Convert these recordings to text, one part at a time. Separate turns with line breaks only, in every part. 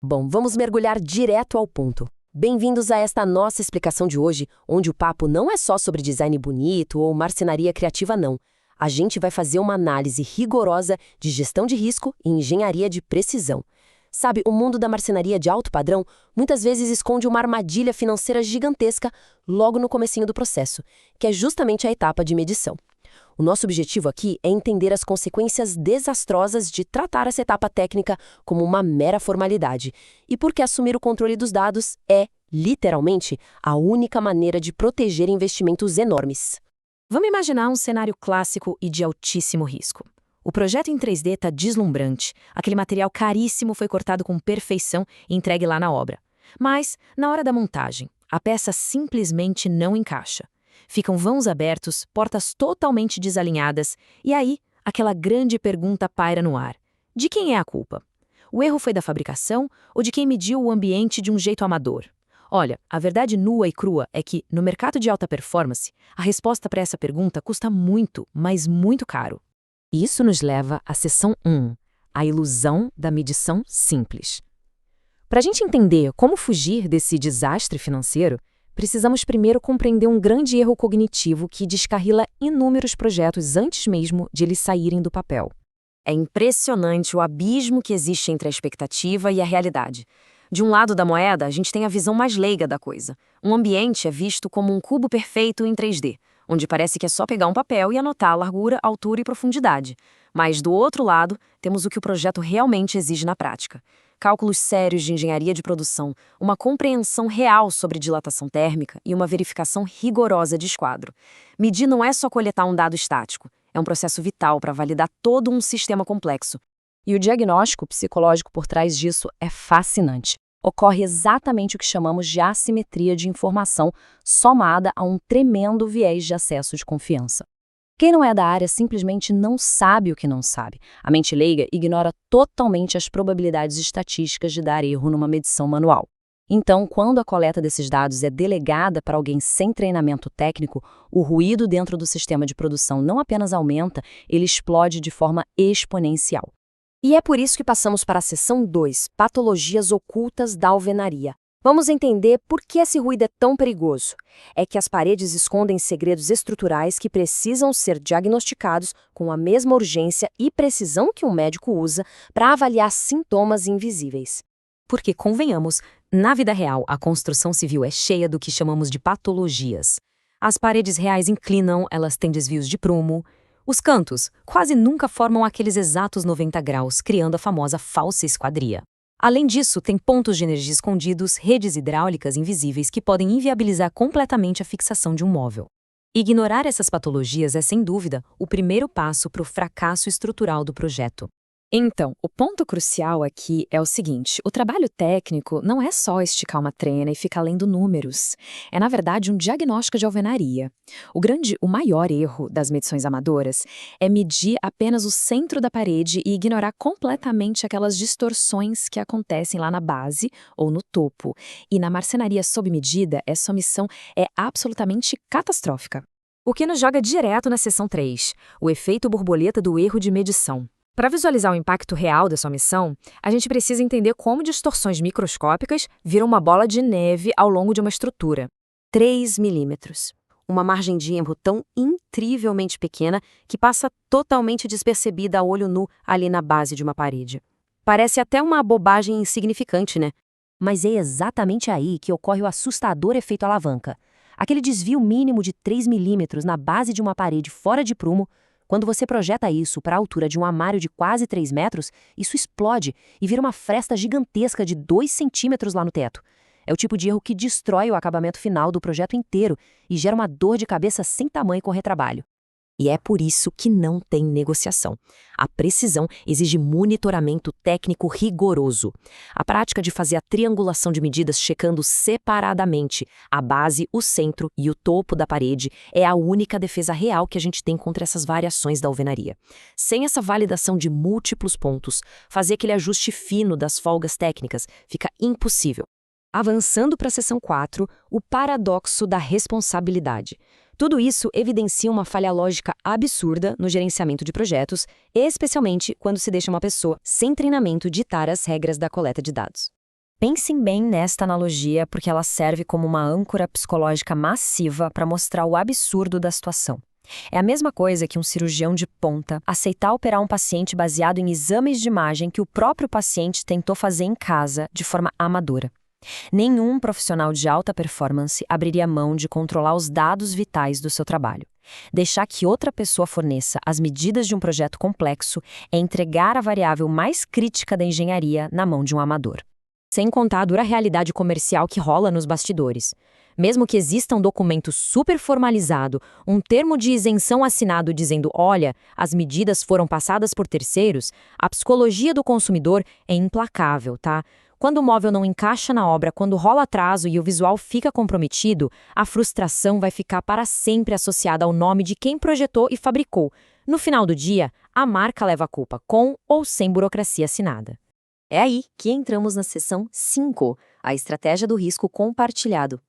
Bom, vamos mergulhar direto ao ponto. Bem-vindos a esta nossa explicação de hoje, onde o papo não é só sobre design bonito ou marcenaria criativa, não. A gente vai fazer uma análise rigorosa de gestão de risco e engenharia de precisão. Sabe, o mundo da marcenaria de alto padrão muitas vezes esconde uma armadilha financeira gigantesca logo no comecinho do processo, que é justamente a etapa de medição. O nosso objetivo aqui é entender as consequências desastrosas de tratar essa etapa técnica como uma mera formalidade e por que assumir o controle dos dados é, literalmente, a única maneira de proteger investimentos enormes.
Vamos imaginar um cenário clássico e de altíssimo risco. O projeto em 3D está deslumbrante, aquele material caríssimo foi cortado com perfeição e entregue lá na obra. Mas, na hora da montagem, a peça simplesmente não encaixa. Ficam vãos abertos, portas totalmente desalinhadas, e aí, aquela grande pergunta paira no ar. De quem é a culpa? O erro foi da fabricação ou de quem mediu o ambiente de um jeito amador? Olha, a verdade nua e crua é que, no mercado de alta performance, a resposta para essa pergunta custa muito, mas muito caro. Isso nos leva à seção 1, a ilusão da medição simples. Para a gente entender como fugir desse desastre financeiro, precisamos primeiro compreender um grande erro cognitivo que descarrila inúmeros projetos antes mesmo de eles saírem do papel. É impressionante o abismo que existe entre a expectativa e a realidade. De um lado da moeda, a gente tem a visão mais leiga da coisa. Um ambiente é visto como um cubo perfeito em 3D, onde parece que é só pegar um papel e anotar a largura, altura e profundidade. Mas, do outro lado, temos o que o projeto realmente exige na prática. Cálculos sérios de engenharia de produção, uma compreensão real sobre dilatação térmica e uma verificação rigorosa de esquadro. Medir não é só coletar um dado estático, é um processo vital para validar todo um sistema complexo. E o diagnóstico psicológico por trás disso é fascinante. Ocorre exatamente o que chamamos de assimetria de informação, somada a um tremendo viés de acesso de confiança. Quem não é da área simplesmente não sabe o que não sabe. A mente leiga ignora totalmente as probabilidades estatísticas de dar erro numa medição manual. Então, quando a coleta desses dados é delegada para alguém sem treinamento técnico, o ruído dentro do sistema de produção não apenas aumenta, ele explode de forma exponencial. E é por isso que passamos para a seção 2, patologias ocultas da alvenaria. Vamos entender por que esse ruído é tão perigoso. É que as paredes escondem segredos estruturais que precisam ser diagnosticados com a mesma urgência e precisão que um médico usa para avaliar sintomas invisíveis. Porque, convenhamos, na vida real, a construção civil é cheia do que chamamos de patologias. As paredes reais inclinam, elas têm desvios de prumo. Os cantos quase nunca formam aqueles exatos 90 graus, criando a famosa falsa esquadria. Além disso, tem pontos de energia escondidos, redes hidráulicas invisíveis que podem inviabilizar completamente a fixação de um móvel. Ignorar essas patologias é, sem dúvida, o primeiro passo para o fracasso estrutural do projeto. Então, o ponto crucial aqui é o seguinte: o trabalho técnico não é só esticar uma trena e ficar lendo números. É, na verdade, um diagnóstico de alvenaria. O maior erro das medições amadoras é medir apenas o centro da parede e ignorar completamente aquelas distorções que acontecem lá na base ou no topo. E na marcenaria sob medida, essa omissão é absolutamente catastrófica. O que nos joga direto na seção 3, o efeito borboleta do erro de medição. Para visualizar o impacto real dessa omissão, a gente precisa entender como distorções microscópicas viram uma bola de neve ao longo de uma estrutura. 3 milímetros. Uma margem de erro tão incrivelmente pequena que passa totalmente despercebida a olho nu ali na base de uma parede. Parece até uma bobagem insignificante, né? Mas é exatamente aí que ocorre o assustador efeito alavanca. Aquele desvio mínimo de 3 milímetros na base de uma parede fora de prumo. Quando você projeta isso para a altura de um armário de quase 3 metros, isso explode e vira uma fresta gigantesca de 2 centímetros lá no teto. É o tipo de erro que destrói o acabamento final do projeto inteiro e gera uma dor de cabeça sem tamanho com retrabalho. E é por isso que não tem negociação. A precisão exige monitoramento técnico rigoroso. A prática de fazer a triangulação de medidas checando separadamente a base, o centro e o topo da parede é a única defesa real que a gente tem contra essas variações da alvenaria. Sem essa validação de múltiplos pontos, fazer aquele ajuste fino das folgas técnicas fica impossível. Avançando para a seção 4, o paradoxo da responsabilidade. Tudo isso evidencia uma falha lógica absurda no gerenciamento de projetos, especialmente quando se deixa uma pessoa sem treinamento ditar as regras da coleta de dados.
Pensem bem nesta analogia porque ela serve como uma âncora psicológica massiva para mostrar o absurdo da situação. É a mesma coisa que um cirurgião de ponta aceitar operar um paciente baseado em exames de imagem que o próprio paciente tentou fazer em casa de forma amadora. Nenhum profissional de alta performance abriria mão de controlar os dados vitais do seu trabalho. Deixar que outra pessoa forneça as medidas de um projeto complexo é entregar a variável mais crítica da engenharia na mão de um amador.
Sem contar a dura realidade comercial que rola nos bastidores. Mesmo que exista um documento super formalizado, um termo de isenção assinado dizendo, olha, as medidas foram passadas por terceiros, a psicologia do consumidor é implacável, tá? Quando o móvel não encaixa na obra, quando rola atraso e o visual fica comprometido, a frustração vai ficar para sempre associada ao nome de quem projetou e fabricou. No final do dia, a marca leva a culpa, com ou sem burocracia assinada.
É aí que entramos na seção 5, a estratégia do risco compartilhado.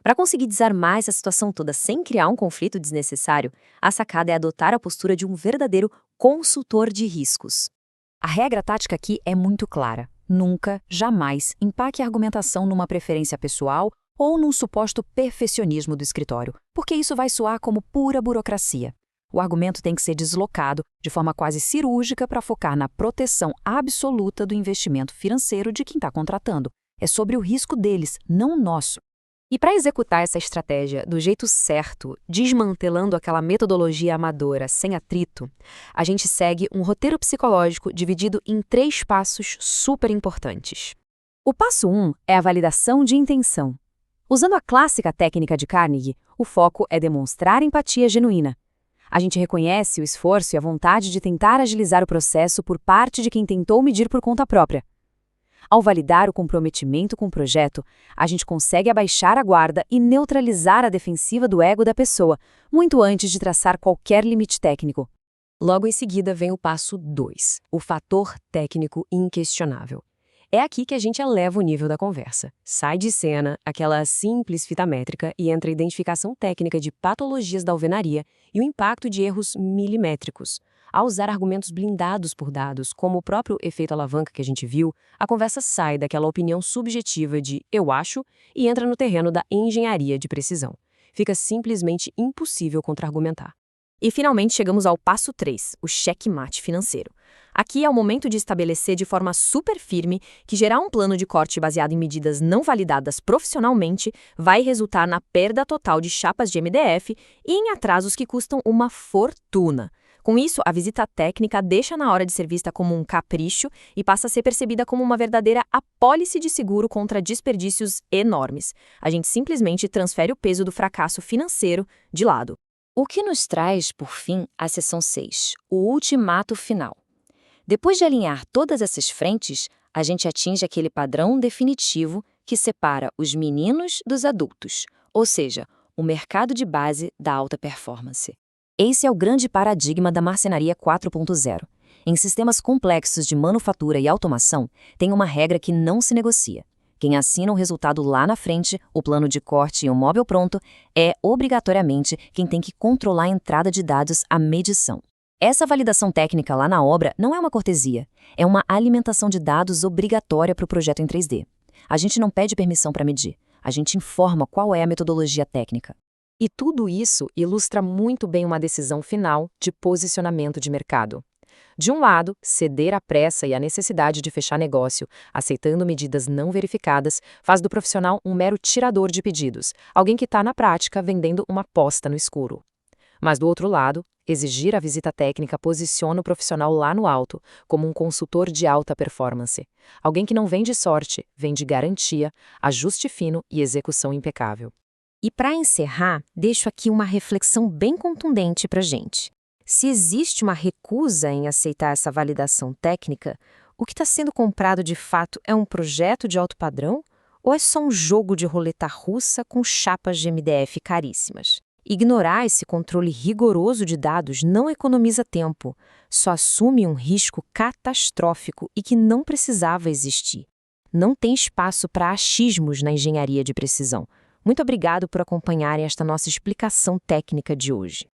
Para conseguir desarmar essa situação toda sem criar um conflito desnecessário, a sacada é adotar a postura de um verdadeiro consultor de riscos.
A regra tática aqui é muito clara. Nunca, jamais, empaque a argumentação numa preferência pessoal ou num suposto perfeccionismo do escritório, porque isso vai soar como pura burocracia. O argumento tem que ser deslocado de forma quase cirúrgica para focar na proteção absoluta do investimento financeiro de quem está contratando. É sobre o risco deles, não o nosso.
E para executar essa estratégia do jeito certo, desmantelando aquela metodologia amadora sem atrito, a gente segue um roteiro psicológico dividido em 3 passos super importantes.
O passo 1 é a validação de intenção. Usando a clássica técnica de Carnegie, o foco é demonstrar empatia genuína. A gente reconhece o esforço e a vontade de tentar agilizar o processo por parte de quem tentou medir por conta própria. Ao validar o comprometimento com o projeto, a gente consegue abaixar a guarda e neutralizar a defensiva do ego da pessoa, muito antes de traçar qualquer limite técnico.
Logo em seguida vem o passo 2, o fator técnico inquestionável. É aqui que a gente eleva o nível da conversa. Sai de cena aquela simples fita métrica e entra a identificação técnica de patologias da alvenaria e o impacto de erros milimétricos. Ao usar argumentos blindados por dados, como o próprio efeito alavanca que a gente viu, a conversa sai daquela opinião subjetiva de eu acho e entra no terreno da engenharia de precisão. Fica simplesmente impossível contra-argumentar.
E finalmente chegamos ao passo 3, o checkmate financeiro. Aqui é o momento de estabelecer de forma super firme que gerar um plano de corte baseado em medidas não validadas profissionalmente vai resultar na perda total de chapas de MDF e em atrasos que custam uma fortuna. Com isso, a visita técnica deixa na hora de ser vista como um capricho e passa a ser percebida como uma verdadeira apólice de seguro contra desperdícios enormes. A gente simplesmente transfere o peso do fracasso financeiro de lado.
O que nos traz, por fim, à seção 6, o ultimato final. Depois de alinhar todas essas frentes, a gente atinge aquele padrão definitivo que separa os meninos dos adultos, ou seja, o mercado de base da alta performance. Esse é o grande paradigma da marcenaria 4.0. Em sistemas complexos de manufatura e automação, tem uma regra que não se negocia. Quem assina o resultado lá na frente, o plano de corte e o móvel pronto, é, obrigatoriamente, quem tem que controlar a entrada de dados à medição. Essa validação técnica lá na obra não é uma cortesia, é uma alimentação de dados obrigatória para o projeto em 3D. A gente não pede permissão para medir, a gente informa qual é a metodologia técnica.
E tudo isso ilustra muito bem uma decisão final de posicionamento de mercado. De um lado, ceder à pressa e à necessidade de fechar negócio, aceitando medidas não verificadas, faz do profissional um mero tirador de pedidos, alguém que está na prática vendendo uma aposta no escuro. Mas do outro lado, exigir a visita técnica posiciona o profissional lá no alto, como um consultor de alta performance. Alguém que não vende sorte, vende garantia, ajuste fino e execução impecável.
E para encerrar, deixo aqui uma reflexão bem contundente para a gente. Se existe uma recusa em aceitar essa validação técnica, o que está sendo comprado de fato é um projeto de alto padrão ou é só um jogo de roleta russa com chapas de MDF caríssimas? Ignorar esse controle rigoroso de dados não economiza tempo, só assume um risco catastrófico e que não precisava existir. Não tem espaço para achismos na engenharia de precisão. Muito obrigado por acompanharem esta nossa explicação técnica de hoje.